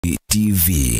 TV.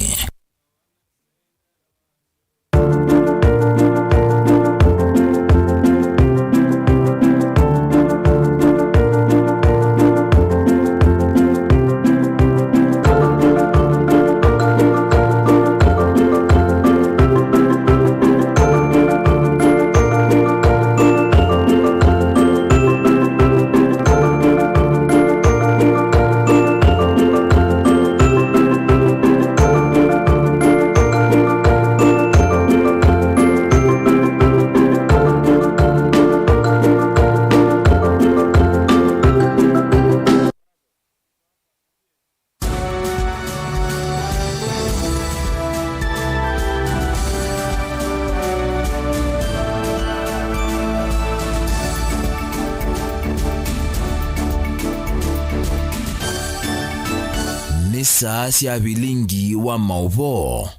Saa cia Vilingi wa Mauvoo.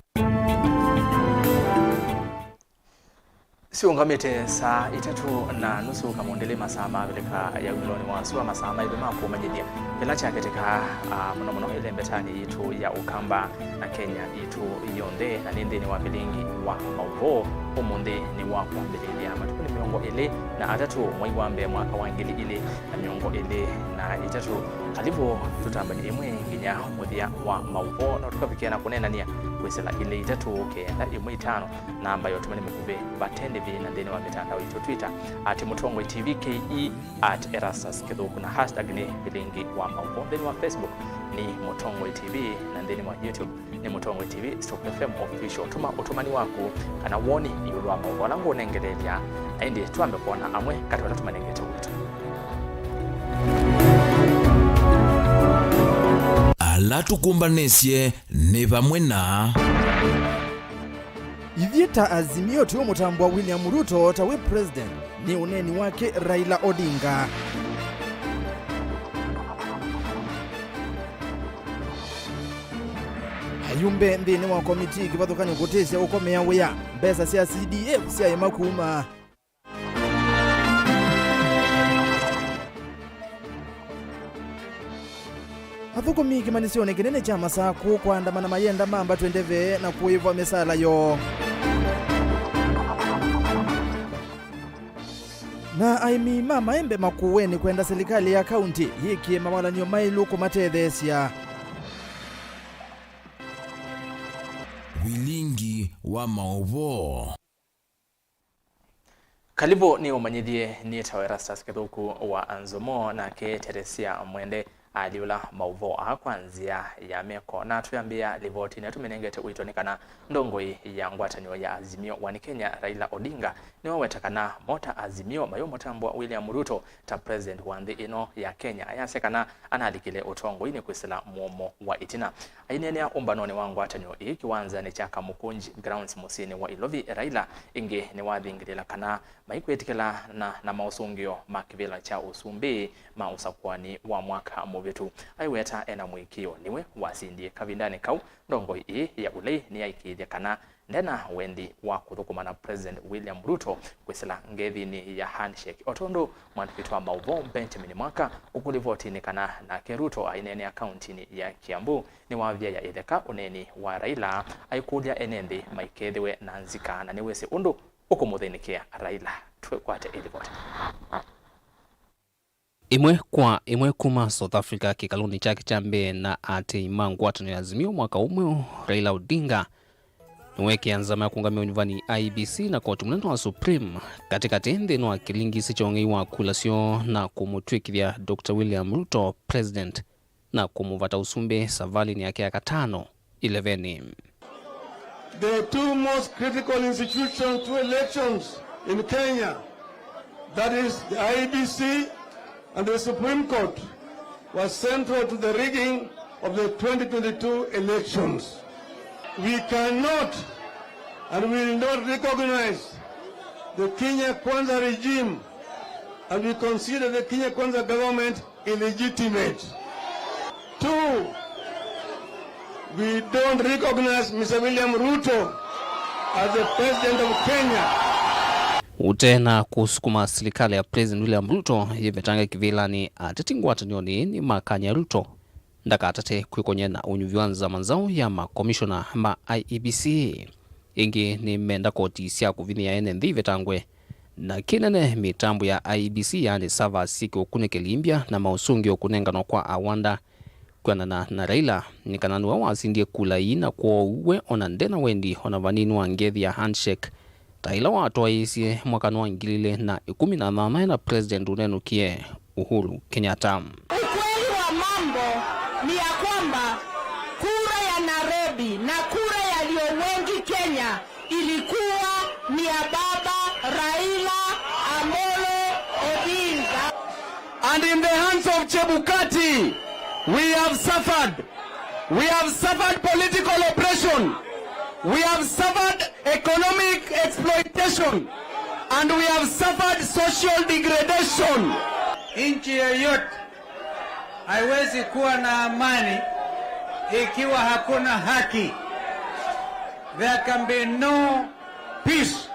Siungamite saa 3:30 kamondele masaa mabeleka ya wiloni wa masaa maibe mako manyidia kila cha katika mno ile mbetani yitu ya Ukamba na Kenya yitu yonde na ninde ni wa Vilingi wa Mauvoo omonde ni wa kwambele ya matukuni miongo ile na atatu mwai wambe mwaka wangili ile na miongo ile na itatu kalivo tutambani imwe nginya muthia wa Mauvoo na tukapikiana kunena nia wesela ile itatu kenda imwe 5 na ambayo tumani mukube batende na ndeni wa mitandao yetu Twitter @Mutongo TV KE @ERASTUS kidogo na hashtag ni Vilingi wa Mauvoo. Ndeni wa Facebook ni Mutongo TV na ndeni wa YouTube ni Mutongo TV /FM official. Tuma utumani wako kana woni yulwa Mauvoo langu unengelelya aindi tuambe kuona amwe kati watatu manengete wetu ala tukumbanesye ne bamwe na Ivyeta azimio tuyo mutambwa William Ruto tawe president ni uneni wake Raila Odinga. Ayumbe ndini wa komiti kibathukani kutesya ukomea wea mbesa cia CDF cia yemakuma. Athukumi kimanisione kinene cha masaku kuandamana mayenda mamba twendeve na kuiva mesala yo. Na aimi mama embe makuweni kwenda serikali ya kaunti hiki mawala nyo mailu kumatethesia. Vilingi wa Mauvoo. Kalibo ni umanyidie ni tawe ERASTUS kidogo wa NZOMO na ke Teresia Mwende aliula Mauvoo akwanzia ya meko na tuyambia livoti na tumenengete uitonekana ndongoi ya ngwatanyo ya azimio wani Kenya Raila Odinga ni wawetakana mota azimio mayo motambwa William Ruto ta president wandi ino ya Kenya ayasekana analikile utongo ini kwisila muomo wa itina ainenea umbanoni wa ngwatanyo kiwanza ni chaka mukunji grounds musini wa Ilovi Raila inge ni wathingilila kana maikwetikela na mausungio makivila cha usumbi mausakwani wa mwaka muvitu aiweta ena mwikio niwe wasindie kavindani kau ndongo ya ulei ni yaikithia kana ndena wendi wa kuthukuma na president William Ruto kwisila ngethini ya handshake otondo mwandikitu wa Mauvoo Benjamin Mwaka ukulivoti ni kana na Keruto ainene akaunti ya Kiambu ni wavya ya itheka uneni wa Raila aikulia enendi maikethiwe na nzika na niwese undu ukumuthinikia Raila twekwate ilivoti imwe kuma South Africa kikaluni chake chambe na ati mangwatano ya azimio mwaka umwe Raila Odinga niwe kianzama kungamia univani IBC na koti mnendo wa Supreme katika tende no akilingi sichongi wa kulasio na kumutwikithia Dr. William Ruto president na kumuvata usumbe savali ni yake ya 5-11. The two most critical institutions to elections in Kenya, that is the IBC and the Supreme Court, was central to the rigging of the 2022 elections. We cannot and will not recognize the Kenya Kwanza regime, and we consider the Kenya Kwanza government illegitimate. 2, we don't recognize Mr. William Ruto as the president of Kenya. Utena kusukuma serikali ya president William Ruto yevetanga kivila ni atetingwata ni makanya Ruto ndakatate kwikonya na unyuviwanza manzao ya makomishona ma IEBC ingi ni menda koti sia kuvini ya NNV vetangwe na kinene mitambo ya IEBC yani sava siki okuneke limbia na mausungi okunengano kwa awanda kwanana na Raila nikananu wa wasindie kulai na kwa uwe onandena wendi onavaninu wa ngethi ya handshake Raila wa atoa isi mwakanu wa ngilile na 18 na president unenukie Uhuru Kenyatta. Ukweli wa mambo ni ya kwamba kura ya Nairobi na kura ya walio wengi Kenya ilikuwa ni ya baba Raila Amolo Odinga. And in the hands of Chebukati, we have suffered. We have suffered political oppression. We have suffered economic exploitation. And we have suffered social degradation. Nchi yoyote haiwezi kuwa na amani ikiwa hakuna haki. There can be no peace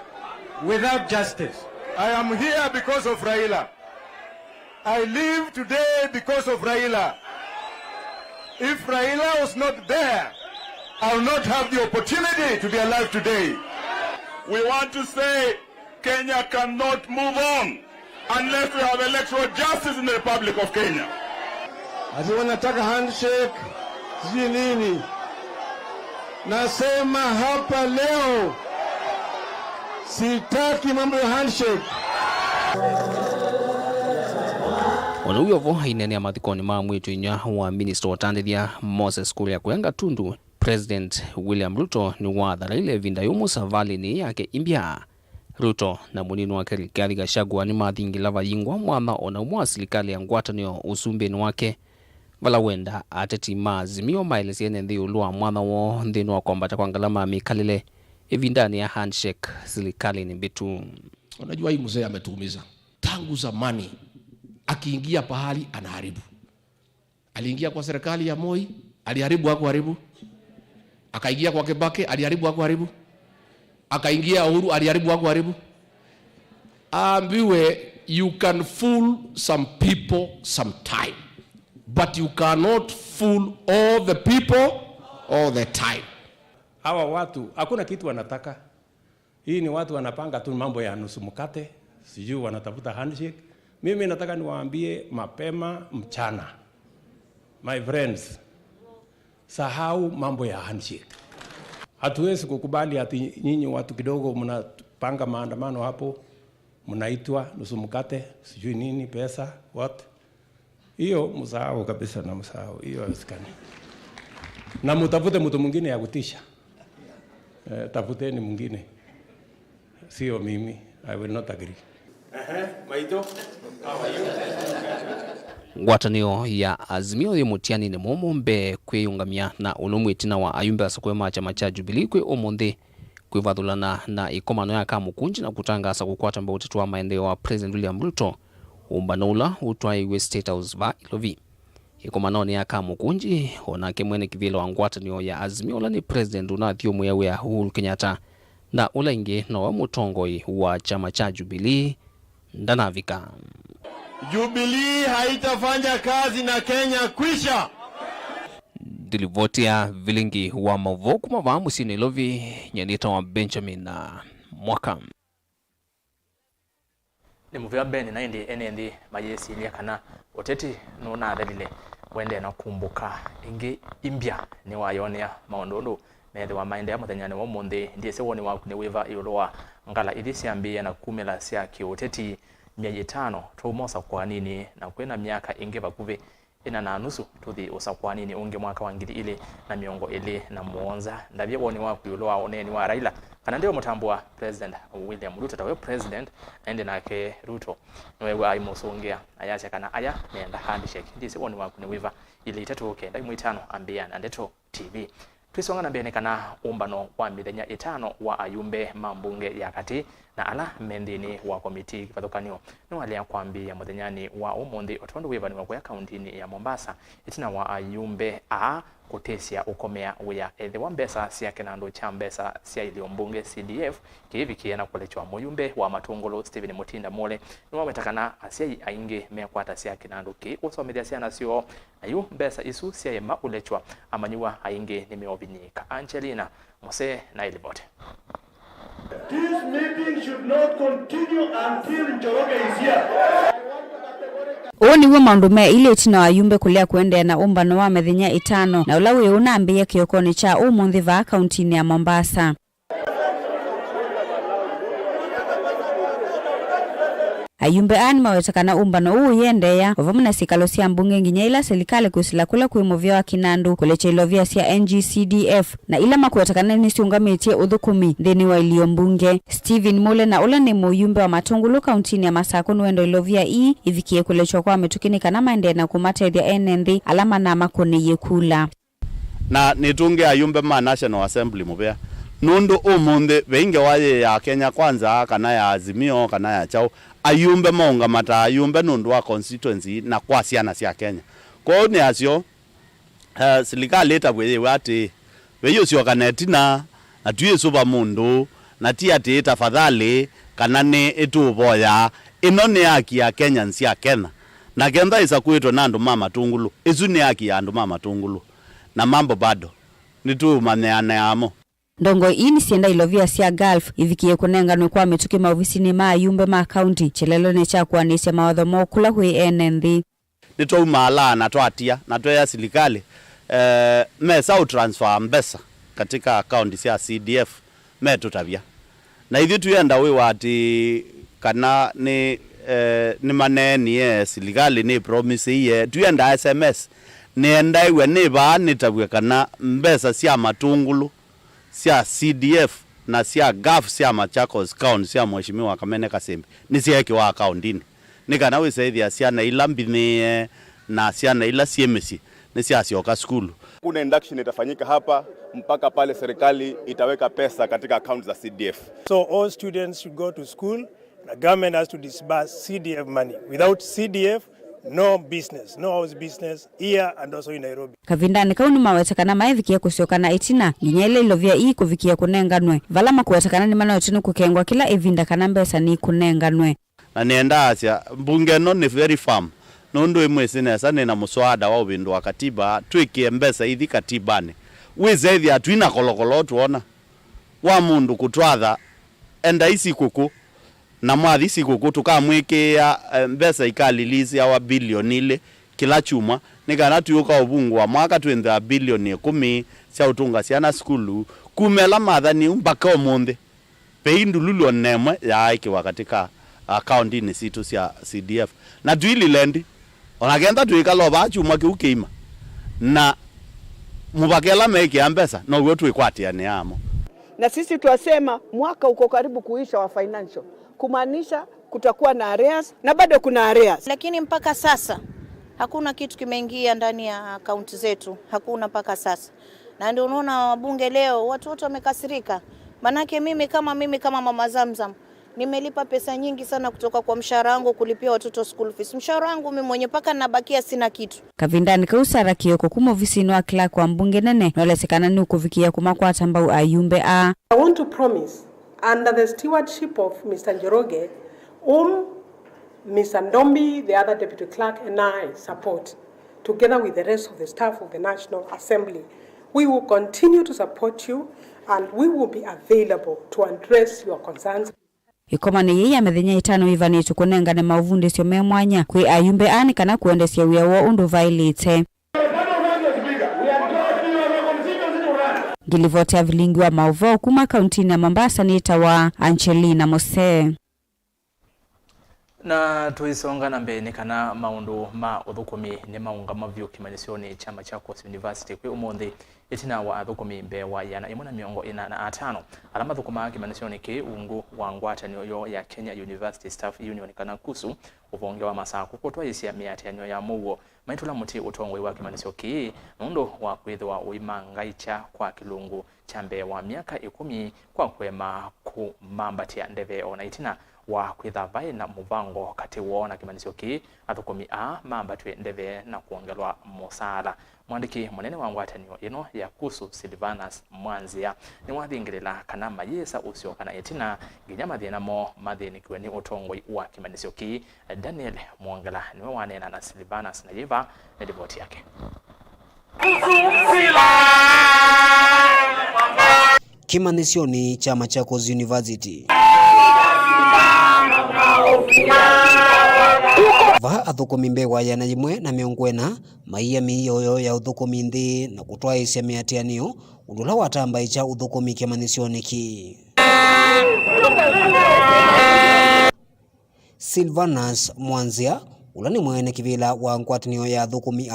without justice. I am here because of Raila. I live today because of Raila. If Raila was not there, I will not have the opportunity to be alive today. We want to say Kenya cannot move on unless we have electoral justice in the Republic of Kenya. Ati wanataka handshake, sijui nini. Nasema hapa leo, sitaki mambo ya handshake. Ona uyovo inene ya mathikoni ma mwitu inya wa minister watandithia Moses Kuria kwenga tundu President William Ruto ni wathara ile vinda yumu savali ni yake imbia. Ruto na muninu wa Rigathi Gachagua ni mathingi lava yingwa mwana ona umwa serikali ya ngwatanio usumbeni wake vala wenda ateti maazimio maelezi ene nthi ulua mwana wo nthini wa kombata kwa ngalama mikalile evindani ya handshake serikali ni bitu. Unajua hii mzee ametuumiza tangu zamani. Akiingia pahali anaharibu. Aliingia kwa serikali ya Moi, aliharibu hakuharibu. Akaingia kwa Kibaki, aliharibu hakuharibu. Akaingia Uhuru, aliharibu hakuharibu. Ambiwe, you can fool some people sometime, but you cannot fool all the people all the time. Hawa watu hakuna kitu wanataka. Hii ni watu wanapanga tu mambo ya nusu mkate, sijui wanatafuta handshake. Mimi nataka niwaambie mapema mchana. My friends, sahau mambo ya handshake. Hatuwezi kukubali ati nyinyi watu kidogo mnapanga maandamano hapo, mnaitwa nusu mkate, sijui nini, pesa, what? Hiyo msahau kabisa na msahau. Hiyo haiwezekani. Na mtafute mtu mwingine ya kutisha. Tafuteni mwingine. Sio mimi. I will not agree. Maito. Ngwatanio ya azimio ya mutiani ni momo mbe kweyungamia na ulumwitina wa ayumbe asakwema chama cha Jubilee kwe omonde kwivathulana na ikomano ya kamukunji na kutangasa kukwata mba utetu wa maendeleo wa President William Ruto umbanaula utwaiwe State House va ilovi. Ikomano ni ya kamukunji onake mwene kivilo wa ngwatanio ya azimio la ni President unathiumu yawe ya Uhuru Kenyatta na ula ingi na wa mutongoi wa chama cha Jubilee ndanavika. Jubilee haitafanya kazi na Kenya kwisha. Dilivotia Vilingi wa Mauvoo kumava musini lovi nyanita wa Benjamin na mwaka. Ni muvia beni na indi enendi majesi ilia kana oteti nuna adhalile wende na kumbuka ingi imbia ni wayonea maondolo methi wa maende ya muthenya wa mundi ndiye se woni waku ni wiva ioloa ngala idisi ambia na kumela sia kioteti 500 tumosa kwa nini na kwena miaka inge bakuve ina na nusu tuthi usa kwa nini unge mwaka wa ngiri ile na miongo ile na muonza ndabye woni waku ioloa oneni wa Raila kana ndio mutambua President William Ruto tawe president ende nake Ruto nwewe aimusongea ayacha kana aya nenda handshake ndisi woni waku ni wiva ile itatu okay ndai mwitano ambia na ndeto TV twisonga na bene kana umbano wa mithenya 5 wa ayumbe mambunge ya kati na ala mendini wa komiti kivathukanio no alia kwambia muthenyani wa umundi otondo wivani wa kwa kaunti ya Mombasa itina wa ayumbe a kutesia ukomea wia ethi wa mbesa sia kinandu cha mbesa sia iliombunge CDF kivi kiena kulechwa muyumbe wa Matungulu Stephen Mutinda Mole niwa wetakana asia ainge mekwata sia kinandu ki usomithia sia nasio ayu mbesa isu sia yema ulechwa amanyua ainge nimeobinyika. Angelina Mose na ilibote. This meeting should not continue until Njoroge is here. Oni wa maundume ile itina ayumbe kulia kuende na umbano wa methinya 5 na ulawe unaambia kiokoni cha umuthi va kaunti ya Mombasa. Ayumbe ani mawetakana umbano uu yendeya wavamuna sikalo sia mbunge nginya ila serikali kusila kula kuimovya wa kinandu kulecha ilovya sia NGCDF na ila makuwetakana nisiungamitie uthukumi thini wa ilio mbunge. Stephen Mole na ula ni muyumbe wa Matungulu kauntini ya Masako nuendo ilovya ivikie kulechwa kwa metukinika na maende na kumatethia NND alama na makoni yekula. Na nitunge ayumbe ma National Assembly mubea. Nundu umundi veinge waye ya Kenya Kwanza kana ya Azimio kana ya Chao ayumbe maunga mata ayumbe nundu wa constituency na kwa siana sia Kenya. Kwa ni asio serikali etabwe wati weyo sio kanetina na tuye suba mundu na tia te tafadhali kana ne etuboya ino ne haki ya Kenya nsia Kenya na kenda isa kuitwa nandu mama Tungulu izu ne haki ya andu mama Tungulu na mambo bado nitu maneane amo. Ndongo ini sienda ilovia sia Gulf ivikie kunenganwe kwa metuki maofisini ma ayumbe ma county chelelo ne cha kuanisha mawatho mokula hui NND. Nito umala na toatia na toya serikali mesa utransfer mbesa katika account sia CDF metutabia. Na hivi tuyenda we wati kana ni maneni serikali ni promise ye tuyenda SMS nienda iwe ni ba nitabwe kana mbesa sia Matungulu sia CDF na sia GAF sia Machakos County sia Mheshimiwa Kamene Kasembe ni sia ki wa accountini nikana we saidi sia na ilambini na sia na ila CMC ni sia sioka school. Kuna induction itafanyika hapa mpaka pale serikali itaweka pesa katika account za CDF. So all students should go to school. The government has to disburse CDF money. Without CDF, no business, no house business here and also in Nairobi. Kavindani kauni mawetakana maevikia kusiokana itina nginya ile ilovya kuvikia kunenganwe valama kuwetakana ni mana yotinu kukengwa kila evinda kana mbesa ni kunenganwe. Na nienda asia mbunge no ni very firm nundu imwesi nesa nina muswada wa ubindu wa katiba tuikie mbesa ithi katibani wize ithi atuina kolokolo tuona wa mundu kutwatha enda isi kuku na mwathi isi kuku tukamwikia mbesa ikalilisi awa bilioni ile kila chuma nikana tuyuka ubungu wa mwaka tuenda bilioni 10 sia utunga siana skulu kumela mathani mpaka omonde peindu lulu nemwe ya ikiwa katika account ni situ sia CDF na duili lendi onagenda tuikalo bachu mwaki ukeima na mubakela meke ambesa no wetu ikwatia ni amo. Na sisi tuwasema mwaka uko karibu kuisha wa financial kumaanisha kutakuwa na arrears na bado kuna arrears, lakini mpaka sasa hakuna kitu kimeingia ndani ya akaunti zetu, hakuna mpaka sasa. Na ndio unaona wabunge leo watu wote wamekasirika. Manake mimi kama mama Zamzam nimelipa pesa nyingi sana kutoka kwa mshahara wangu kulipia watoto school fees. Mshahara wangu mimi mwenye paka nabakia sina kitu. Kavindani kausara kioko kuma ofisini wa clerk wa mbunge nene nolesekana ni ukuvikia kumakwa tambau ayumbe a. I want to promise under the stewardship of Mr. Njoroge, Mr. Ndombi, the other deputy clerk, and I support, together with the rest of the staff of the National Assembly, we will continue to support you and we will be available to address your concerns. Ikomani yeye amethenya 5 ivani tukunengane mauvundi sio memwanya kwi ayumbe ani kana kuendesia wia wa undu violate. Gilivotea Vilingi wa Mauvoo kuma kauntini ya Mombasa ni tawa Angelina Mose. Na tuisonga na mbele kana maundu ma uthukumi ni maunga mavyu kimanisioni chama cha Coast University kwi umuthi itina wa athukumi mbewa yana 145 alama thukuma kimanisioni ki ungu wa ngwatanio yo ya Kenya University Staff Union kana kusu uvonge wa masaku kutwa isia miatanio ya Mauvoo maitula muti utongwe wa kimanisio ki nundo wa kwithwa uimangaicha kwa kilungu cha mbewa miaka 10 kwa kwema kumambatia ndeve ona itina wa kwithavai na muvango kati wona kimanisio ki athukumi mamba twendeve na kuongelwa musara. Mwandiki munene wa ngwatanio ino ya kusu Silvanus Mwanzia ni wathingirira kana mayesa usio kana etina nginya mathina mo mathinikiwe ni utongoi wa kimanisio ki. Daniel Mwongela niwe wanena na Silvanus na yiva na ripoti yake. Kimanisioni cha Machakos University va athukumi mbegwa yana yimwe na miongwena maiya miyoyo ya uthukumi nthi na kutwaisya miatianio undula watamba icha uthukumi kimanisioni ki. Silvanus Mwanzia ula ni mwene kivila wa ngwatanio ya thukumi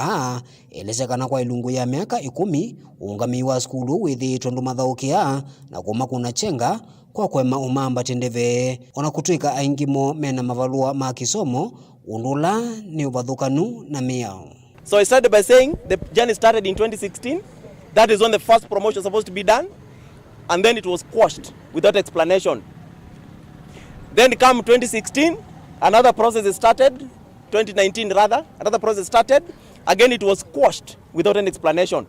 elezekana kwa ilungu ya miaka 10 ungami wa skulu withitwe ndu mathaukia na kuma kuna chenga kwa kwema umamba tendeve ona kutwika aingimo mena mavalua ma kisomo undula ni uvathukanu na miao. So I started by saying the journey started in 2016. That is when the first promotion was supposed to be done, and then it was quashed without explanation. Then come 2016, another process started. 2019 rather, another process started. Again, it was quashed without an explanation.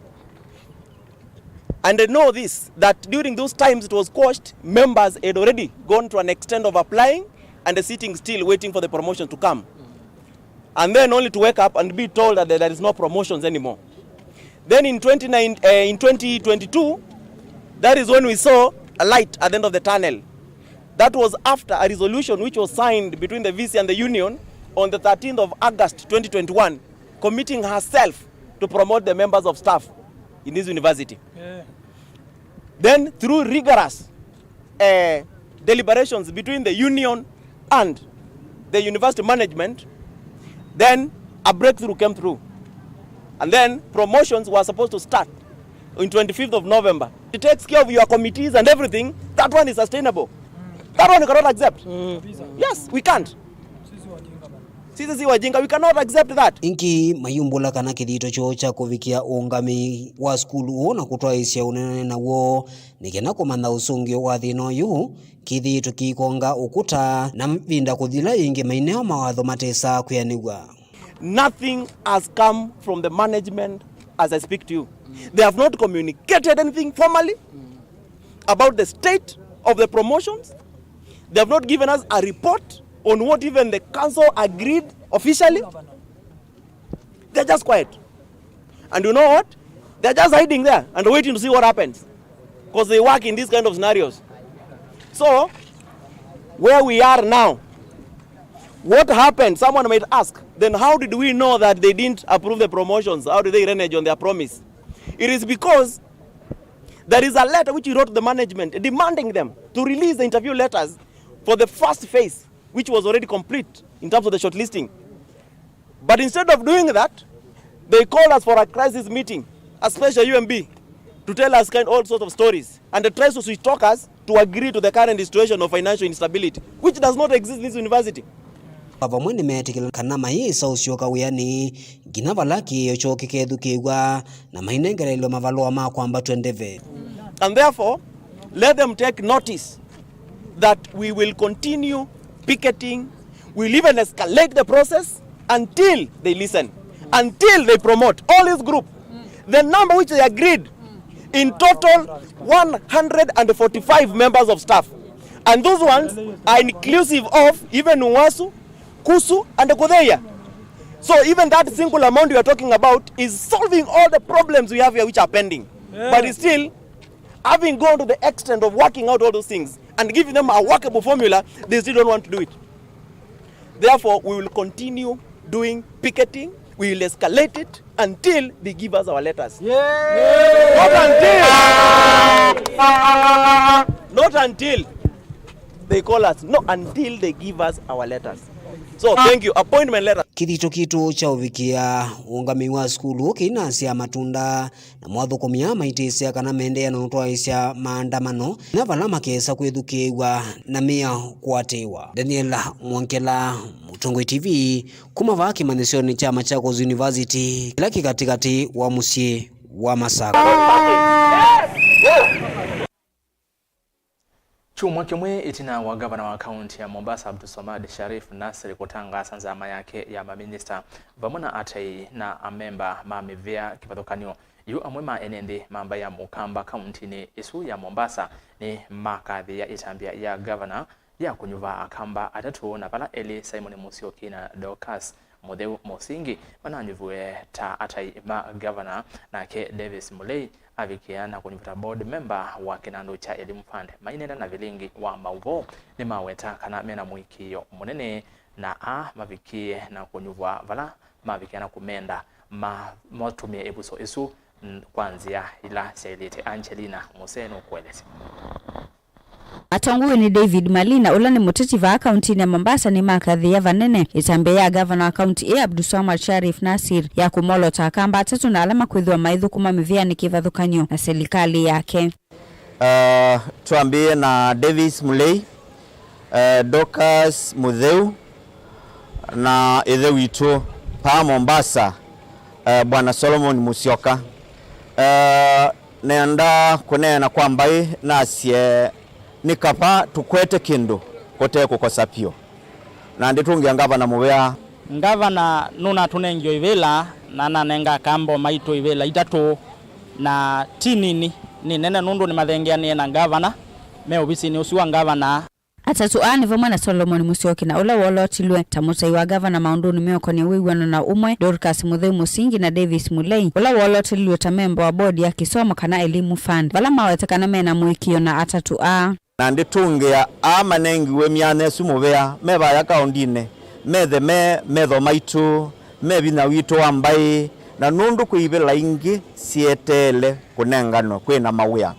And I know this, that during those times it was quashed, members had already gone to an extent of applying and sitting still waiting for the promotion to come. And then only to wake up and be told that there is no promotions anymore. Then in 2022, that is when we saw a light at the end of the tunnel. That was after a resolution which was signed between the VC and the union on the 13th of August 2021, committing herself to promote the members of staff in this university. Yeah. Then through rigorous deliberations between the union and the university management, then a breakthrough came through. And then promotions were supposed to start on 25th of November. It takes care of your committees and everything. That one is sustainable. That one you cannot accept. Yes, we can't. Sisi wajinga, we cannot accept that. Inki mayumbula kana kithito cho cha kuvikia ungami wa skulu na kutwaisya unene na wo nikena kumanda usungio wa thino yu kithito kikonga ukuta na mvinda kuthila ingi maineo mawatho matesa kuyanigwa. Nothing has come from the management as I speak to you. They have not communicated anything formally about the state of the promotions. They have not given us a report on what even the council agreed officially. They're just quiet. And you know what? They're just hiding there and waiting to see what happens. Because they work in these kind of scenarios. So, where we are now, what happened? Someone might ask, then how did we know that they didn't approve the promotions? How did they renege on their promise? It is because there is a letter which we wrote to the management demanding them to release the interview letters for the first phase, which was already complete in terms of the shortlisting. But instead of doing that, they called us for a crisis meeting, a special UMB, to tell us all sorts of stories. And they tried to switch talk us to agree to the current situation of financial instability, which does not exist in this university. Pavamwe nimetikila kana maisa usioka uyani gina valaki yochoki kethu kiwa na mainengerelo mavaloa ma kwamba twendeve. And therefore, let them take notice that we will continue picketing, we'll even escalate the process until they listen, until they promote all this group. The number which they agreed, in total 145 members of staff. And those ones are inclusive of even Uwasu, Kusu and Kodeya. So even that single amount we are talking about is solving all the problems we have here which are pending. Yeah. But it's still, having gone to the extent of working out all those things and giving them a workable formula, they still don't want to do it. Therefore, we will continue doing picketing. We will escalate it until they give us our letters. Not until they call us. No, until they give us our letters. So, thank you. Appointment letter. Kithito kitu cha uvikia ungami wa skulu kinasya matunda na mwathukumia maitesya kana mendea na utwaisya maandamano na vala makesa kwithukiwa na mia kwatiwa. Daniel Mwankela, Mutongoi TV, kumava kimanisioni cha Machakos University kila katikati wa musie wa Masaka. Chumwa kimwe itina wa gavana wa kaunti ya Mombasa Abdulswamad Sharif Nassir kutangaza nzama yake ya maminista vamuna atai na amemba mamivia kivathukanio yu amwema enende mamba ya mukamba kaunti ni isu ya Mombasa ni makathi ya itambia ya gavana ya kunyuva akamba atatu na pala eli Simon Musyoki na Dorcas Mutheu Musingi mananyuvue ta atai ma gavana na ke Davis Mulei avikia na kunyuvuta board member wa kinandu cha elimu fund mainenda na Vilingi wa Mauvoo ni maweta kana mena mwikio munene na mavikie na kunyuvua vala mavikia na kumenda motumie ebuso isu kwanzia ila Selete Angelina Museno kueleza. Atonguwe ni David Malina ula ni muteti va akaunti ya Mombasa ni makathi ya vanene itambe ya gavana akaunti ya Abdulswamad Sharif Nassir ya kumolo takamba atatu na alama kwithwa maithu kuma mivia ni kivathukanyo na serikali yake. Tuambie na Davis Mulei, Dorcas Mutheu na ithe witu pa Mombasa bwana Solomon Musyoka nenda kunena kwamba nasie nikapa tukwete kindu kote kukosa pio na nditungia ngavana muvea ngavana nuna tunengio ivela na nanenga kambo maito ivela itatu na tinini ni nene nundu ni mathengea ni na ngavana me obisi ni usiwa ngavana atatu ani vamwe na Solomon Musyoki na ula wolotilwe tamutai wa gavana maunduni meoko ni wiwano na umwe Dorcas Mutheu Musingi na Davis Mulei ula wolotilwe ta member wa board ya kisomo kana elimu fund vala mawetekana mena mwikio na atatu na nditungia manengiwe myane sumuvea meva ya kaundine methe metho maitu mevina witu ambai na nundu kuivela ingi sietele kunengano kwina mawia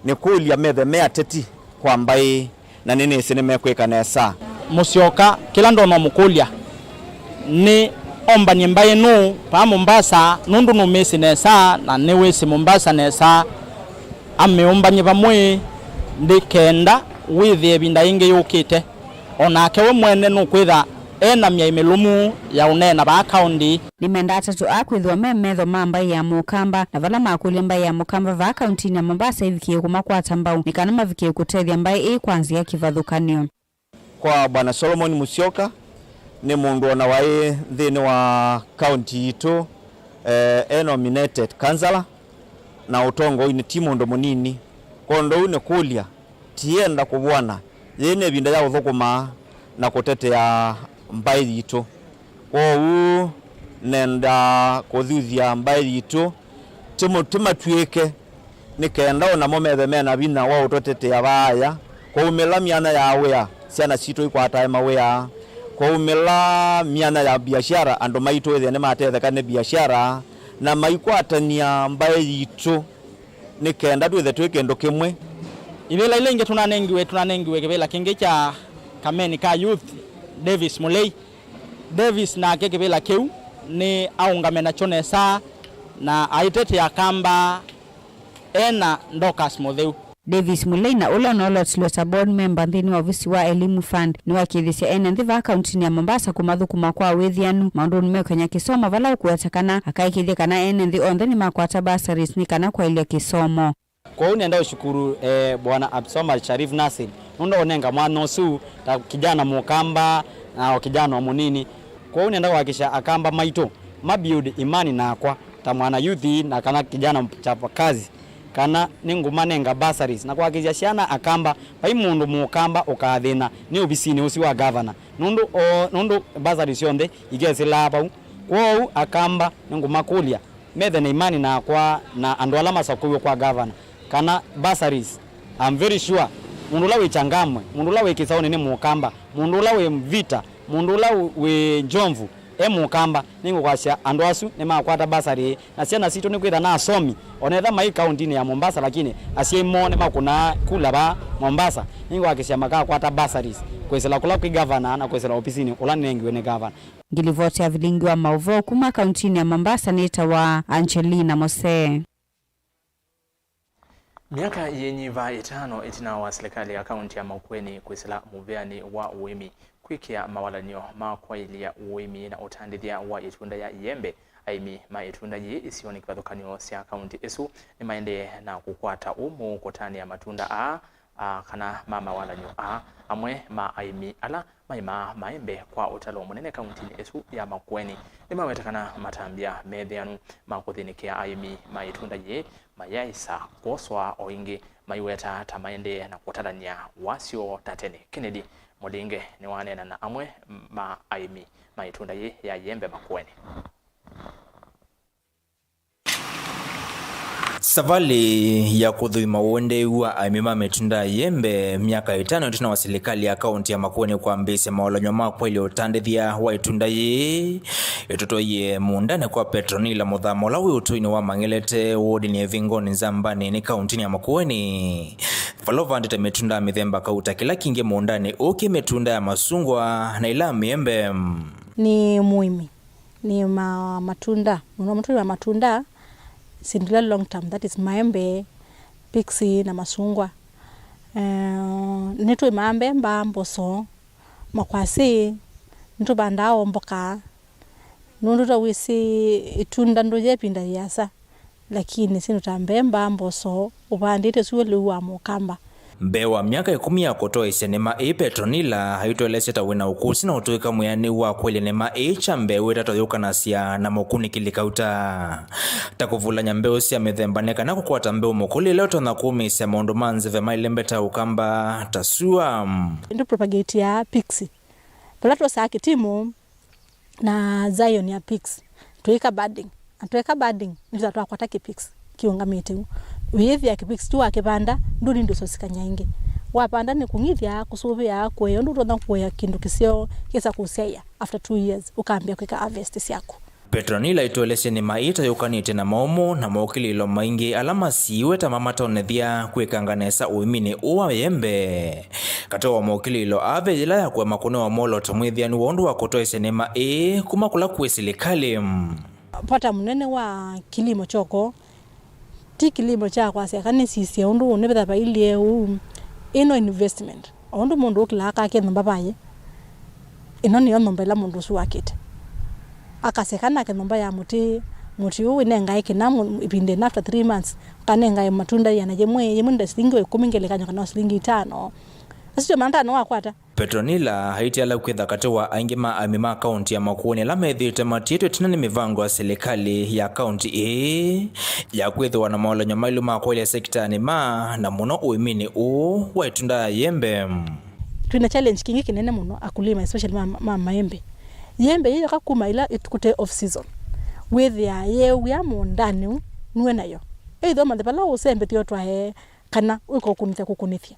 nikulia methe ateti kwambai na nini sinime kweka nesa Musyoka kila ndono mukulia ni omba nyembaye nu pa Mombasa nundu no mesi nesa na newesi Mombasa nesa ameomba nyevamwe ndikenda withie binda ingi yukite onake we mwene no kwitha ena mya imelumu ya unena ba akaunti limenda atatu akwithwa memetho mamba ya mukamba na vala makulia mba ya mukamba va akaunti ya Mombasa ivikie kumakwata mbau nikana mavikie kutethia mbai kwanzia kivathukanio kwa bwana Solomon Musyoka ni mundu ona wai thini wa county itu nominated councillor na utongo ini timu ndo munini kondo une kulia tienda kubwana yene binda ya uthukuma na kutetea mbai yitu kwa nenda kuthuthia mbai yitu timutima twike nikenda ona momethe mena bina wa utotetea baya kwa umela miana ya wea siana sito ikwata mawea kwa umela miana ya biashara ando maito ethene matethekane biashara na maikwatania mbai yitu nikenda twithe twikendo kimwe ivela ile inge tunanengiwe kivela kinge cha kameni ka youth Davis Mulei Davis na kivela keu ni aungamena chonesa na aitete ya kamba ena Dorcas Mutheu Davis Mulei na ula nolotilwe ta board member nthini wa ofisi wa elimu fund ni wakithisia ene nthi va akaunti ya Mombasa kumathukuma kwa withianu maunduni mekanya kisomo vala ukuetekana akaikithia kana ene nthi onthe ni makwata bursaries ni kana kwa ile kisomo kwa unenda ushukuru bwana Abdulswamad Sharif Nassir nunda onenga mwana osu ta kijana mukamba na kijana munini kwa unenda kuhakisha akamba maito mabuild imani nakwa ta mwana youthi na kana kijana mchapa kazi kana ningumanenga bursaries na kuhakisha ciana akamba pai mundu mukamba ukathina ni obisini usi wa governor nundu bursaries yonde igesila pau kwao akamba ningumakulia methe na imani nakwa na andu ala masakuwe kwa governor kana bursaries I'm very sure mundu la we changamwe mundu la we kisaone ni mukamba mundu la we mvita mundu la we njomvu mukamba ningo kwasha andu asu ni makwata bursary na ciana sito ni kwitha na asomi onetha mai kaunti ya Mombasa lakini asie mone makuna kula ba Mombasa ningo akisha maka kwata bursaries kwesela kula kwa governor na kwesela ofisini ula nengiwe ni governor Ngilivoti ya Vilingi wa Mauvoo kuma kaunti ya Mombasa nita wa Angelina Mose. Miaka yenye va itano itina wa serikali ya kaunti ya Maukweni kuisila muveani wa uwemi kwikia mawalanio makwaili ya uwemi na utandithia wa itunda ya iembe aimi maitunda yi isioni kivathukanio sia kaunti isu ni maende na kukwata umu kutani ya matunda kana mama walanyo amwe ma aimi ala maima maembe kwa utalo munene kauntini esu ya Makueni nimawetakana matambia methianu makuthinikia aimi maitunda ye mayaisa koswa oingi maiweta tamaende na kutarania wasio tatene. Kennedy Mulinge ni wanena na amwe ma aimi maitunda ye ya yembe Makueni. Savali ya kudhuima uende wa aimima metunda yembe miaka 5 tuna wa serikali ya kaunti ya Makueni kwa mbese maolonyo makwa ile utandithia wa itunda ye etoto ye mundane kwa Petronila Muthamo lawe utuini wa mangelete wodi ni vingoni zambani ni kaunti ya Makueni falova ndite metunda mithemba kauta kila kinge mundane oke metunda ya masungwa na ila miembe ni muimi ni matunda ya matunda sindula long term, that is maembe, pixie na masungwa. Nitu maembe mba mboso makwasi nitu bandao mboka nundu wisi itunda ndoje pinda yasa lakini sinu tambemba mboso ubandite suwe wa mukamba. Mbewa miaka 10 ya kotoa isenema Petronila haitoleseta wena ukusi na utuika muyani wa kweli nema chambewe tatoyoka nasia na mokuni kilikauta. Takuvula nyambeo siya methembaneka na kukwata mbeo mokuli leo tona kumi siya maundu manzive mailembeta ukamba tasua. Ndu propagate ya pixie. Palato saaki timu na Zion ya pixie. Tuika budding. Tuika budding. Nisa tuwa kwa taki pixie. Kiunga mitimu. Uyethi ya kipiksi tuwa kipanda nduri ndo sosika nyange wapanda ni kungithia kusuvia kweyo ndu ronda kweya kindu kisio kisa kuseya after 2 years ukaambia kweka harvest yako. Petronila itolese ni maita yukanite na momo na mokililo maingi alama siwe tamamata onethia kwekanganesa uimini uwa yembe katoa mokililo ave jila ya kwa makune wa molo tomwithia ni wondu wa kutoa senema kumakula kwe serikali pata munene wa kilimo choko ti kilimo cha kwa sekane sisi undu ne beta bailie ino investment undu mundu ukilaka ke nomba baye ino ni nomba la mundu suwakite akasekana ke nomba ya muti uwe ngai kinamu ipinde after 3 months kane ngai matunda yanaje yemunda silingi 10 ngelekanya kana silingi 5 asio manda no akwata. Petronila haiti ala kwetha katewa aingima amima kaunti ya Makueni la methite matieto tinani mivango ya serikali ya kaunti ya kwetha na maolonyo mailu makwa ile sekta ni na muno uimini wa itunda yembe. Tuna challenge kingi kinene muno akulima especially maembe. Yembe hiyo kakuma ila itukute off season. Wethia ya mundani nuwe nayo. Eitho mande pala usembe tio twa kana uko kukunithia.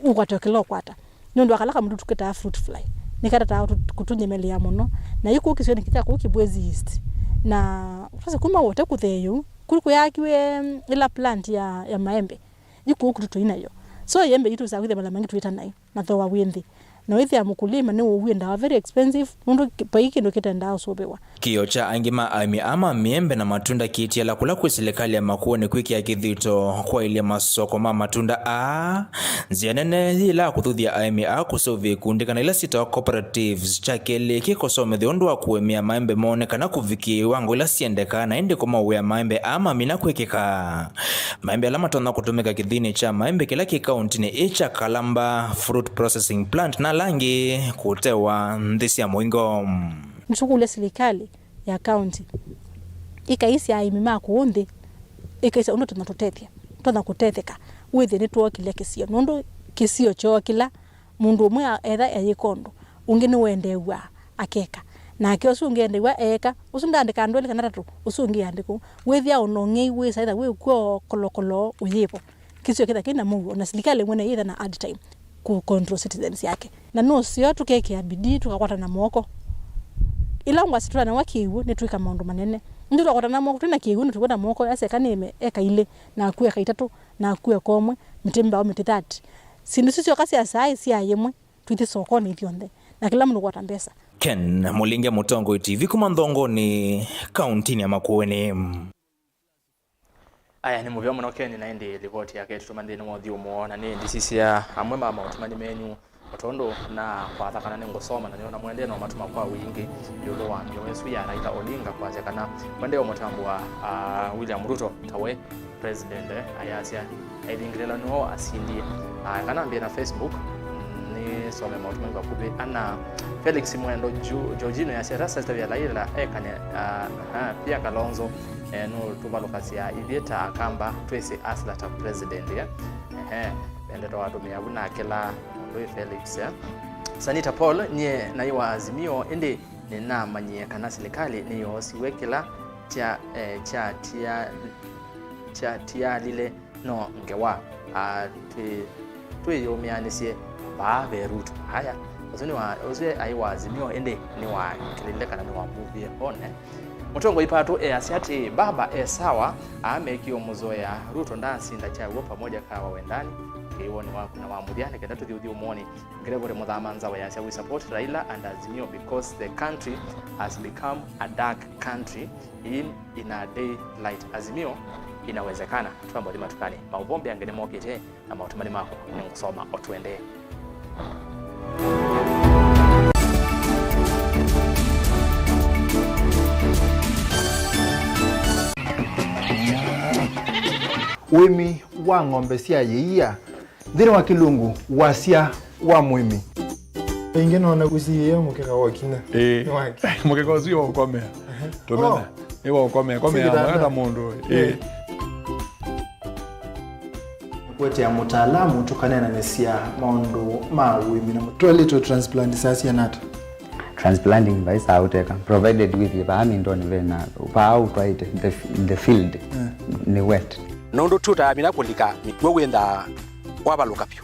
Ukwatokelo kwata nyondo akalaka mtu tuketa fruit fly nikata ta kutunyemelea muno na yuko kisio nikita ku kibwezi east na sasa kuma wote kutheyo kuliko yakiwe ila plant ya maembe yuko kututoina yo so yembe yitu za kwithe malamangi tuita nayo na thowa windi na withi ya mukulima ni uwinda very expensive mundu paiki ndo kitenda usobewa kio cha angima ama miembe na matunda kitia la kula kwa serikali ya Makueni kwiki ya kithito kwa ile masoko matunda nzianene ila kuthudhia kusovi kundika na ila sita cooperatives chakele kikosome thiondu wa kuemia maembe mone kana kuviki wangu ila siendeka na indi koma uya maembe ama mina kwekeka maembe alama tona kutumika kithini cha maembe kila kikaunti ni Kalamba Fruit Processing Plant na langi kutewa ndisi ya mwingo. Nchukule serikali ya county ikaisi aimima kuundi ikaisa uno tunatutethia tunakutetheka withi ni tuo kile kisio nondo kisio cho kila mundu umwe etha yikondo ungini wendewa akeka na akiosu ungendewa eka usundandika ndwele kana tatu usungi andiko withi ya unongei we saida we kwa kolokolo uyipo kisio kita kina Mungu na serikali mwene either na add time ku control citizens yake na no sio tukeke abidi tukakwata na moko ila ngwa situra na wakiwu ni tuika maundu manene ndio tukakwata na moko tuna kiwu ni tukwata moko ase kanime eka ile na akuya kaitatu na akuya komwe mitimba au mititati sindu sio kasi ya sai si ayemwe tuiti sokoni ithionde na kila mtu kwata pesa. Ken Mulinge Mutongo TV kumandongo ni kaunti ya Makueni. Aya ni muvyo muno Ken na ndi report yake tutumande ni modhi umuona ni ndisisia amwe mama utumani menyu otondo na kwa thakana ni ngosoma na niona mwende no matuma kwa wingi yulo wa myowesu ya Raila Odinga kwa zekana mwende wa mutambo wa William Ruto tawe president ayasia aithingirila no asindi kana mbia na Facebook ni some mautuma kwa kubi ana Felix Mwendo Georgino yasia rasa stavia laila ekane pia Kalonzo no tubalokasia idieta akamba twese aslata president ya ende watu miabuna kila ndo Felix ya Sanita Paul nye na iwa Azimio ende nina manye kana serikali niyo siwekela tia lile no ngewa tuyomianisie ba Beruto haya ozwe aiwa Azimio ende ni wa kilile kana ni wa movie one mutongo ipato asiati baba sawa amekio muzoya Ruto ndasinda chawo pamoja kawa wendani kiwoni wako na wamudiane kenda tudhi umoni Gregory Muthamanza wa yasia we support Raila and Azimio because the country has become a dark country in a daylight. Azimio inawezekana tuambali matukani mauvombe angene mokete na mautumani mako ni kusoma otuende. Wimi wa ng'ombe cia yiia thiri wa kilungu wasia wa mwimi ingeno ona kusiye mukeka wakina mukeka usiye wakomea tumena ewa wakomea hata mundu kwete ya mutaalamu tukanena nesia maundu ma wimi na mutwalito transplant sasa nata transplanting by sauteka provided with the ndoni vena pa out right in the field ni wet nondo tuta mina kulika mitwe wenda wabaluka pyo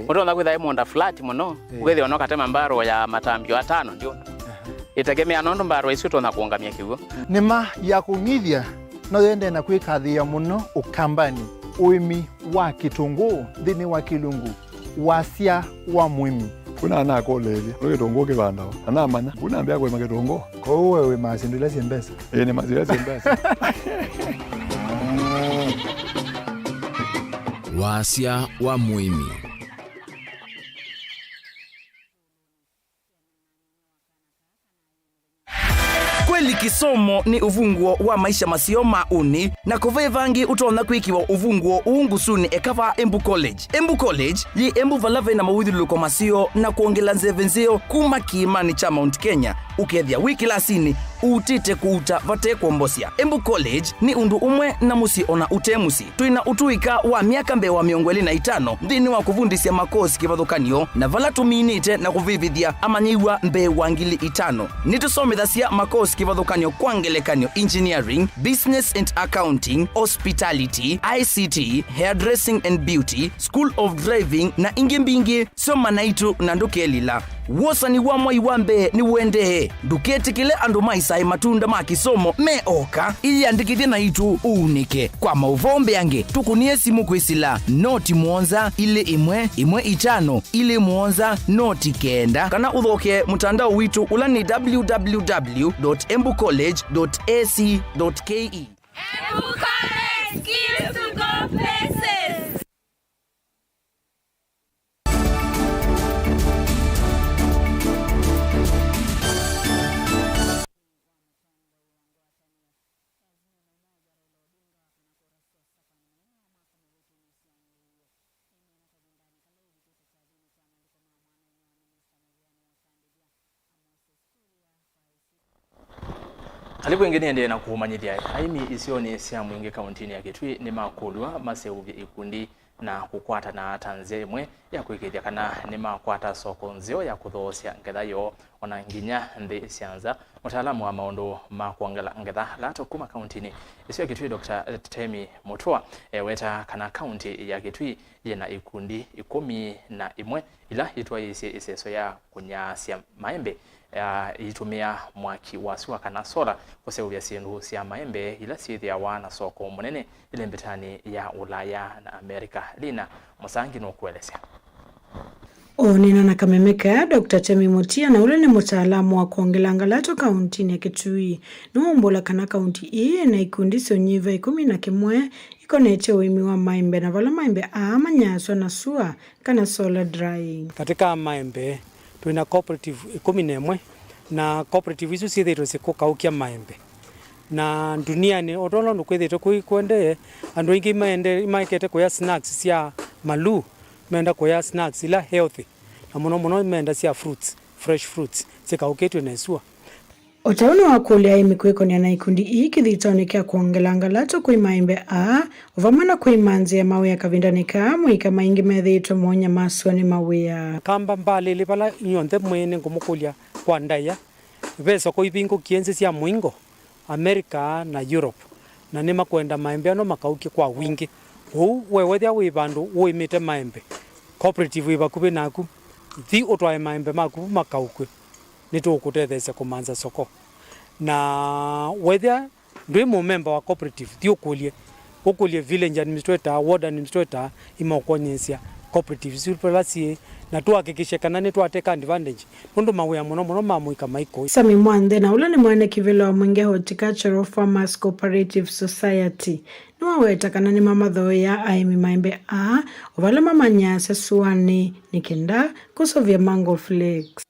Muto na kwitha imonda flat muno ugethi ono katema mbaro ya matambio 5 ndio itegemea nondo mbaro isuto na kuongamia kigo nima ya kungithia no yende na kwikathia muno ukambani uimi wa kitunguu thini wa kilungu wasia wa mwimi kuna ana kolele lo kitungu kibanda ana mana kuna ambia kwa kitungu ko wewe masindula simbesa ni mazira simbesa wasia wa mwimi kweli kisomo ni uvunguo wa maisha masio mauni na kove vangi utona kwikiwa uvunguo uungusuni ekava Embu College yi Embu valave na mawithuluko masio na kuongela nzevenzio kuma kiimani cha Mount Kenya ukethia wiki lasini utite kuuta vate kuombosia. Embu College ni undu umwe na musi ona utemusi tuina utuika wa miaka mbe wa 25 ndini wa kuvundisia makosi kivathukanio na vala tuminite na kuvivithia amanyiwa mbe wa 5,000 nitusomithasya makosi kivathukanio kwa ngelekanio engineering, business and accounting, hospitality, ICT, hairdressing and beauty, school of driving na ingi mbingi soma naitu na ndukelila wosa ni wamwa iwambe ni wendehe duketi kile andu maisai matunda ma kisomo meoka ili andikithie na itu unike kwa mauvombe yange tukunie simu kwisila noti mwonza ile imwe 5 ile mwonza noti kenda kana uthoke mtandao witu ula ni www.embucollege.ac.ke. Embu College, skills to go places. Kalibu ingine ndiye na kuhumanyithia aimi isioni sia mwingi kauntini ya Kitui ni makulwa maseuvi ikundi na kukwata na tanzia imwe ya kuikithia kana ni makwata soko nzio ya kuthoosya ngetha yo ona nginya nthi sianza mutaalamu wa maundu ma kuongela ngetha lato kuma kauntini isio ya Kitui Dr. Temi Mutua weta kana kaunti ya Kitui yena ikundi 11 ila itwa iseso ya kunyasya maembe itumia mwaki wasiwa kana sola kuseuya sindu sia maembe ila sithia wana soko munene ile mbitani ya Ulaya na Amerika. Lina Musangi no kuelezea. Onina na kamemeka Dr. Temi Mutia na ule ni mutaalamu wa kuongela ngalato kauntini ya Kitui nuombola kana kaunti iye na ikundi sonyiva 11 ikonete uimi wa maembe na vala maembe amanyaswa na sua kana solar drying. Katika maembe tuina cooperative 11 na cooperative hizo sithirwo sikukaukia maembe na duniani otola nukwethite kuikwende andu ingi maikete kuya snacks cia malu menda kuya snacks ila healthy na muno menda cia fruits, fresh fruits zikauketwe na isua. Otauni wa kulia imikuikonia na ikundi ikithitoni kia kuongelangalato kui maembe uvamana kui manzi ya mawe ya kavindanika mwika maingi methitwe monya maswani mawe ya kamba mbali libala nyonde mwene ngumukulia kwa ndaya beso ko ibingo kienzi cia mwingo America na Europe na nima kwenda maembe ano makauki kwa wingi wewe thia wi bandu uimite maembe cooperative ibakubi naku thi utwae maembe maku makaukwe nitukutethecia kumanza soko na whether ndwi mu member wa cooperative thi ukulie village administrator ward administrator imokonyesya cooperative silpelasi na tuhakikishe kana ni twateka advantage nundu mawe muno mamuika maiko. Sami Mwande na ule ni mwene kivilo wa Mwenge Horticultural Farmers Cooperative Society nuwaweta kana ni mama thoya aimi maembe uvala mama nyasa suani nikenda kusovya mango flakes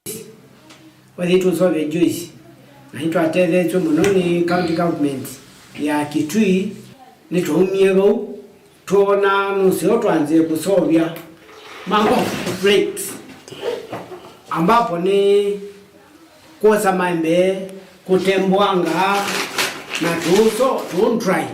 waditu sove juice na hito atethecho muno ni county government ya Kitui ni tuhumiego tuona nusio tuanzie kusovya mango flakes ambapo ni kuosa maembe kutembwanga na tuntry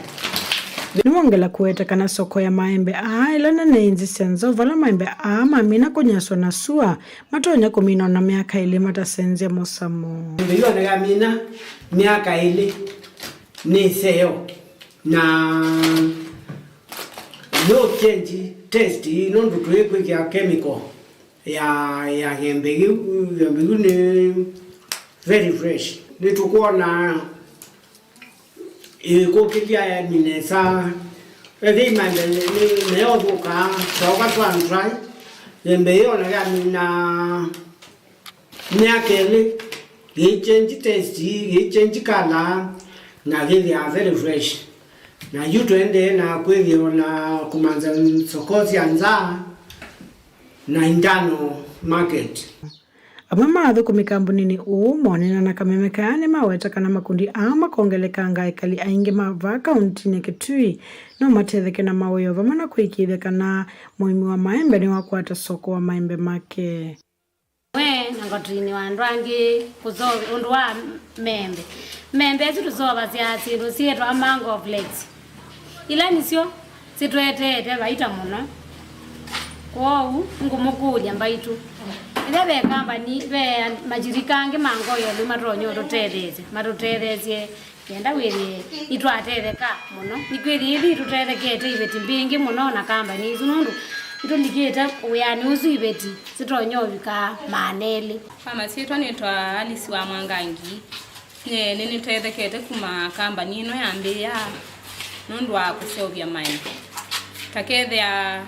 niwongela kuweta kana soko ya maembe ilana nenzi senzo vala maembe mamina kunyaswa na sua matonya kumino na miaka ili matasenze mosamo ndiyo na mina miaka ili ni seo na no change test nondu tuikwe kia chemical ya ngembegu ni very fresh nitukuona ikokilia ya minesa edima ni neobuka toka twantrai yembeyo na gamina nyakele change test change color na gili are very fresh na yuto ende na kwevyo na kumanza sokozi anza na indano market amama athu kumikambunini monena na kamemekane maweta kana makundi makongelekanga ikali aingi mava kauntini Kitui no matetheke na maweyo vamana kuikithe kana muimi wa maembe ni wakwata soko wa maembe make na ngotrini wa ndwangi kuzo undu wa membe zituzoba cia sindu cietwa mango flakes ila nisio citwetete vaita muno kwou ngumukulia mbaitu ile be company be majirikange mangoyo lu matonyo tutethezie kenda wiri itwatetheka muno nikwiri ili tutethekete ibeti mbingi muno na company izu nundu itulikita uyani uzu ibeti sitonyovika maneli kama sitwa nitwa Alice wa Mwangangi nini tutethekete kuma company ino yambia nundu wa kusovya maembe takethe ya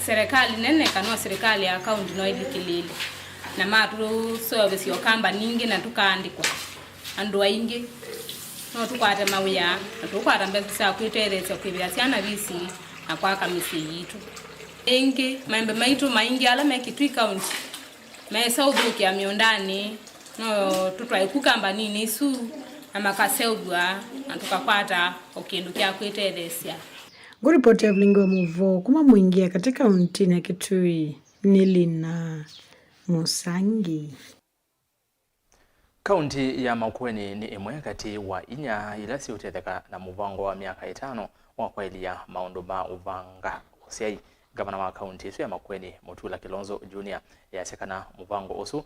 serikali nene kanwa serikali ya county no ilikilile na matu service yo kamba ningi na tukaandikwa andu aingi no tukwate mawia na tukwata mbesa sa kwitereza kwibira ciana bisi na kwa kamisi yitu ingi maembe maitu maingi ala me Kitui county me south ya miondani no tutwai kukamba nini su na makaseudwa na tukakwata okindu kya kwitereza. Guripoti ya Vilingi wa Mauvoo kuma mwingia katika untini ya Kitui Nilina Musangi. Kaunti ya Makueni ni imwe kati wa inya ila siutetheka na muvango wa miaka 5 wa kwailia maundu ma uvanga usiai. Gavana wa kaunti isu ya Makueni Mutula Kilonzo Junior yasekana muvango usu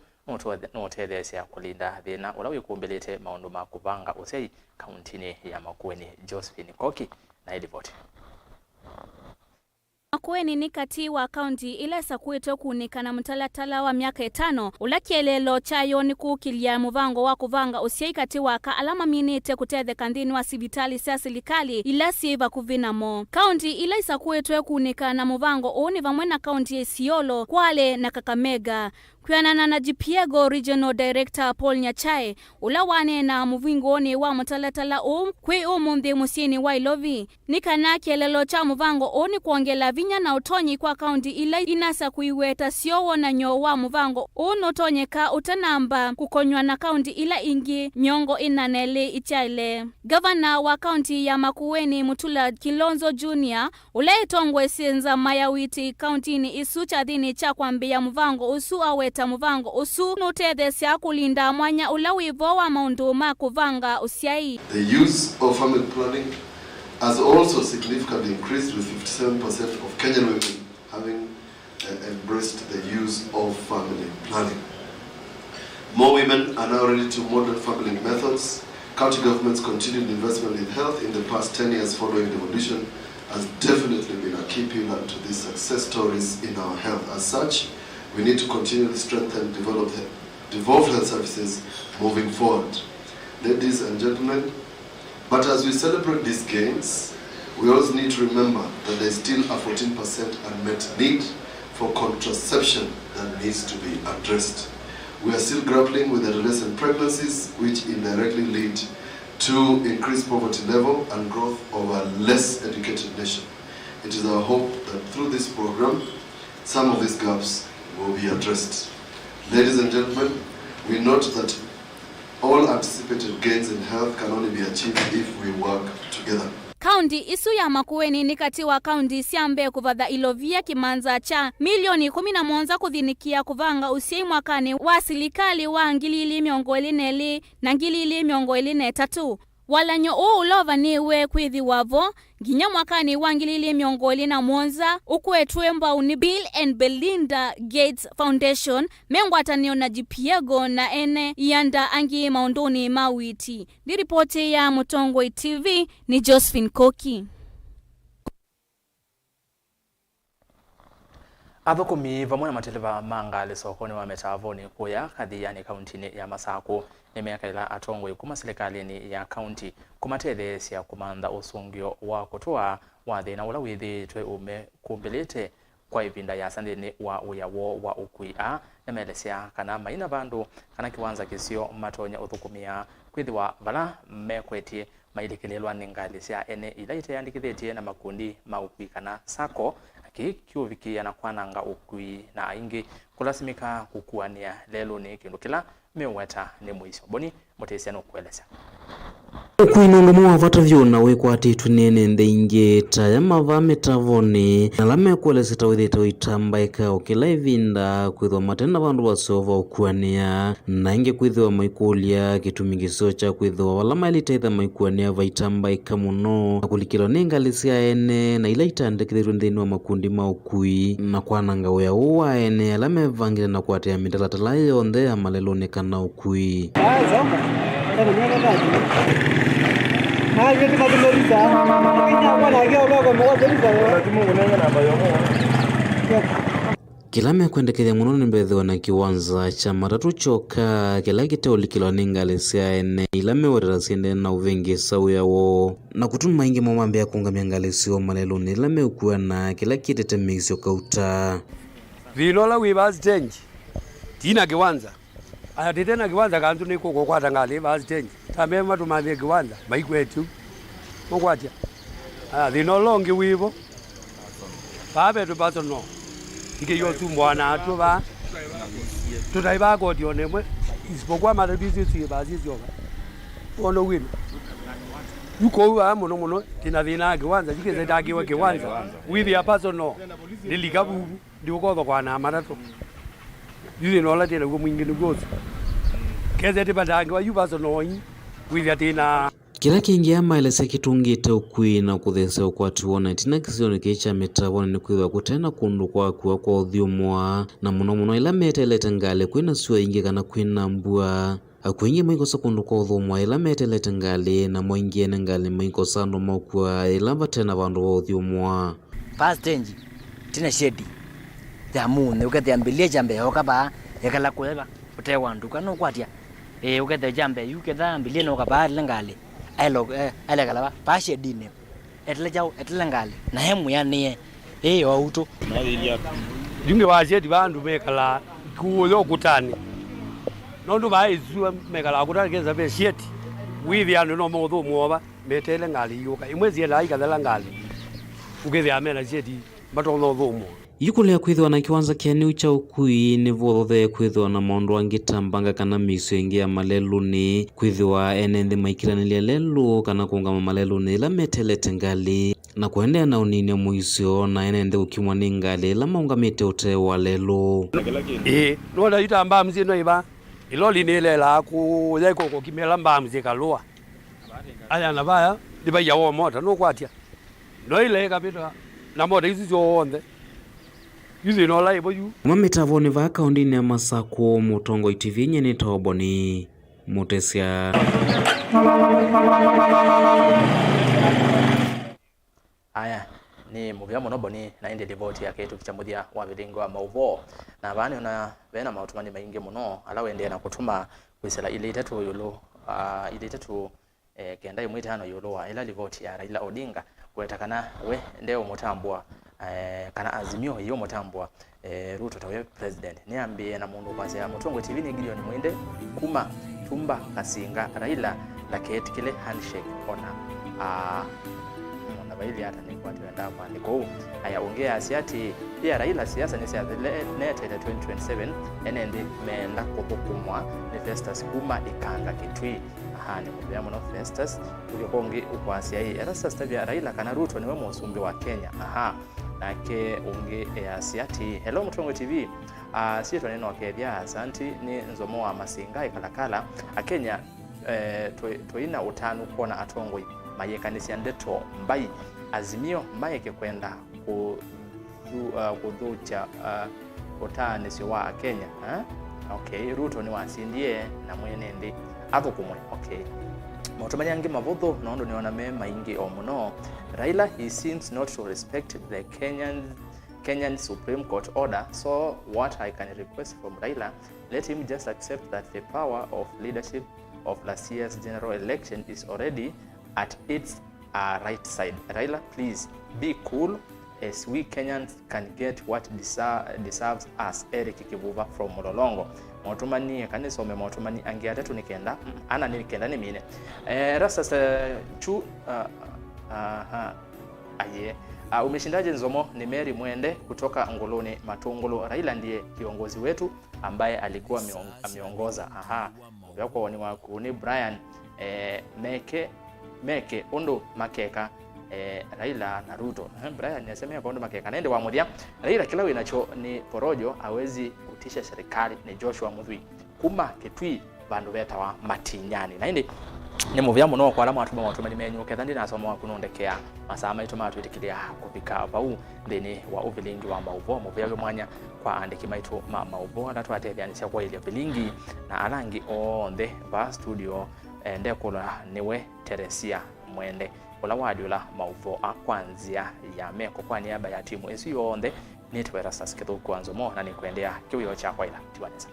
notethecia kulinda thina ula wikumbelete maundu ma kuvanga usiai kauntini ya Makueni. Josephine Koki na ilivoti. Makueni ni kati wa kaunti ile sakwete kunikana mtalatala wa miaka 5 ula kielelo chayo ni kukilia muvango wa kuvanga usiai kati waka alama minite kutetheka ndini wa sibitali sia serikali ila siva kuvinamo. Kaunti ile sakwete kunikana muvango uni vamwe na kaunti ya Isiolo, Kwale na Kakamega. kwianana na Jipiego Regional Director Paul Nyachae ula wane na muvingoni wa mutalatala kwi umundi musini wa Ilovi nikana kielelo cha muvango oni kuongela vinya na utonyi kwa kaunti ila inasa kuiweta siowo na nyo wa muvango unotonyeka utanamba kukonywa na kaunti ila ingi miongo inaneli ichaile. Gavana wa kaunti ya Makueni Mutula Kilonzo Junior ule itongwe sinza mayawiti kaunti ni isu chadhini cha kwambia muvango usu aweta muvango usu nutedhe sia kulinda mwanya ulawivo wa maundu makuvanga usiai. The use of family planning has also significantly increased, with 57% of Kenyan women having embraced the use of family planning. More women are now ready to model family methods. County government's continued investment in health in the past 10 years following devolution has definitely been a key pillar to these success stories in our health. As such, we need to continually strengthen and devolve health services moving forward. Ladies and gentlemen, but as we celebrate these gains, we also need to remember that there is still a 14% unmet need for contraception that needs to be addressed. We are still grappling with adolescent pregnancies, which indirectly lead to increased poverty level and growth of a less educated nation. It is our hope that through this program, some of these gaps will be addressed. Ladies and gentlemen, we note that all anticipated gains in health can only be achieved if we work together. Kaunti isu ya Makueni ni kati wa kaunti siambe kuvadha Ilovia kimanza cha milioni 11 kuthinikia kuvanga usii mwakani wa silikali wa ngilili miongo elineli na ngilili miongo eline tatu. Walanyo ulova niwe kwithi wavo ginya mwakani wa ngilili miongo elina mwonza ukuetwemba uni Bill and Belinda Gates Foundation mengwatanio na Jipiego na ene yanda angi maundoni mawiti. Ni ripoti ya Mutongwe TV ni Josephine Koki. Athukumi vamwe na mateleva manga sokoni wa metavoni kuya kadhiyani kauntini ya Masako ni miaka ila atongwe kuma serikalini ya kaunti kumatele siya kumanda usungio wa kutoa wathi na ula withi twe ume kumbilite kwa ivinda ya sandini wa uyawo wa ukuia na melesya kana maina vandu kana kiwanza kisio matonya uthukumia kwithiwa vala mekwetie mailikilelwa ningali sya ene ila itayandikithitie na makundi maukui kana sako kiuvikia na kwananga ukui na aingi kulasimika kukuania lelo ni kindu kila meweta ni mwisho boni mutesiano kueleza kuinungumu wavata vyona wekwatitu nene ndeinge taya mavame tavoni na lame kuelezeta withita uitambaika ukila ivinda kwithwa matenda vandu wasova ukuania na inge kwithwa maikulia kitumingiso cha kwithwa walama ilitaitha maikuania vaitambaika muno na kulikilwa ningalisia ene na ila itandikithirwe nthini wa makundi maukui na kwananga uya uwa ene alame vangile na kuatea mindalatala yonthe ya maleloni kana ukui kila mekwendekethia muno nimbethiwa na kiwanza cha matatu choka kila kiteulikilwa ningalisia ene ila mewerera siende na uvingi sauyawo na kutuma ingi momambe ya kungamia ngalisio maleloni ila meukua na kila kitetemekisio kauta vilola wibazi tenji tina kiwanza ayatitena kiwanza kantu niko kukwata ngali bazi tenji tambe matumavye kiwanza maikwetu mokwatia thinolongi wivo babe tubato no ike yotu mwana atu ba tutaiba kodi onemwe isipokuwa matabizi si bazi sioka ono wino yuko wa muno tina kiwanza jikeze dakiwe kiwanza wivi apaso no nilikabu ndiko kwa na marato yule nola tena kwa mwingine gozi keze tibadange wa yubaso no wivi atina kila kingia maelese kitungite ukui na kuthesa ukwatuona tina kisioni kicha metavoni ni kwithwa kutena kundu kwa uthiumwa na muno ila metelete ngale kwina sua ingi kana kwina mbua akuingi maikosa kundu kwa uthumwa ila metelete ngale na moingiene ngale maikosa ndo maukua ila vatena vandu wa uthiumwa past tenji tina shedi ya mune ukathiambilia jambe okaba yakala kueva utewa nduka no kwatia ukathe jambe yuketha ambilia no kaba ngale ale kala ba shedi ne etle ngale na hemu ya nie auto yunge wa shedi bandu mekala kuyo kutani nondu baizua megala kutani keza be sheti withi anu no motho mwoba metele ngali yuka imwezi la ikathela ngali ugethi amena sheti matono thumo Yukulea kwithwa na kiwanza kiani ucha ukui ni vuothothe kwithwa na maundu angitambanga kana miso ingi ya malelu ni kwithwa enenthi maikiranilia lelu kana kuungama malelu ni ila metelete ngali na kuendea na unini muisio na enenthi ukimwa ni ngali ila maungamite ute wa lelu. Nuoda ita mbamzi no iba iloli ni lela ku yaiko ko kimela mbamzi kalua aya nabaya liba yawo mota no kwatia no ile kapita na mota hizi zonde hizi no laibo yu Mamitavoni va kaundini ya Masako Mutongo TV nye ni Toboni Mutesia. Aya ni muvya muno boni na indi ripoti yake tukichamuthia wa Vilingi wa Mauvoo na bani ona bena mautumani maingi muno ala wende na kutuma kwisela ile itatu yulu ile itatu kenda imwe tano yulu wa ila ripoti ya Raila Odinga kwetakana we ndeo mutambua kana azimio hiyo mutambua Ruto tawe president niambie na mundu kwase ya Mutongo TV ni Gideon Mwende kuma tumba kasinga Raila laketi kile handshake ona baili hata ni kwa tuenda kwa niko haya ongea asiati pia Raila siasa ni siasa net 2027 enende meenda kukumwa ni Festus kuma ikanga kitwi ni mubya muno Festus ulikongi ukwasia hii ERASTUS tabia Raila kana Ruto niwe musumbi wa Kenya nake unge asiati hello Mutongo TV sio neno wakethia asanti ni NZOMO wa masinga ikalakala Kenya toina utanu kuona atongoi mayekanisia ndeto mbai azimio mbaye kwenda kudhucha utanisi wa Kenya okay Ruto ni wasindie na mwenende hapo kumwe okay Mutumani yangi mavutho nondo niona mema ingi omuno Raila he seems not to respect the Kenyan Supreme Court order, so what I can request from Raila, let him just accept that the power of leadership of last year's general election is already at its right side. Raila, please be cool as we Kenyans can get what deserves us. Eric Kivuva from Mololongo. Motumani kanisome motumani angiatatu nikenda ana nikenda ni mine ERASTUS chu aye umeshindaje NZOMO ni Mary Mwende kutoka Ngoloni Matungulu. Raila ndiye kiongozi wetu ambaye alikuwa ameongoza yako ni wakuni Brian meke ondo makeka Raila na Ruto. Brian yasemea kwa ondo makeka naende wa mudia Raila kila winacho ni porojo awezi kutisha serikali ni Joshua Muthui kuma kitwi bandu beta wa matinyani naende ni muvya muno kwa alama atuma watuma nimenyuke thandi na somo kunondekea masama ituma twitikilia kupika bau ndeni wa Vilingi wa Mauvoo muvya mwanya kwa andiki maitu Mauvoo na twatelianisha kwa ile Vilingi na alangi onde ba studio ndekola niwe Teresia Mwende ola wadiola Mauvoo akwanzia ya meko kwa niaba ya timu esi yonde nitwe ERASTUS kithuku NZOMO na nikuendea kiwiyo cha kwa ila tiwaneza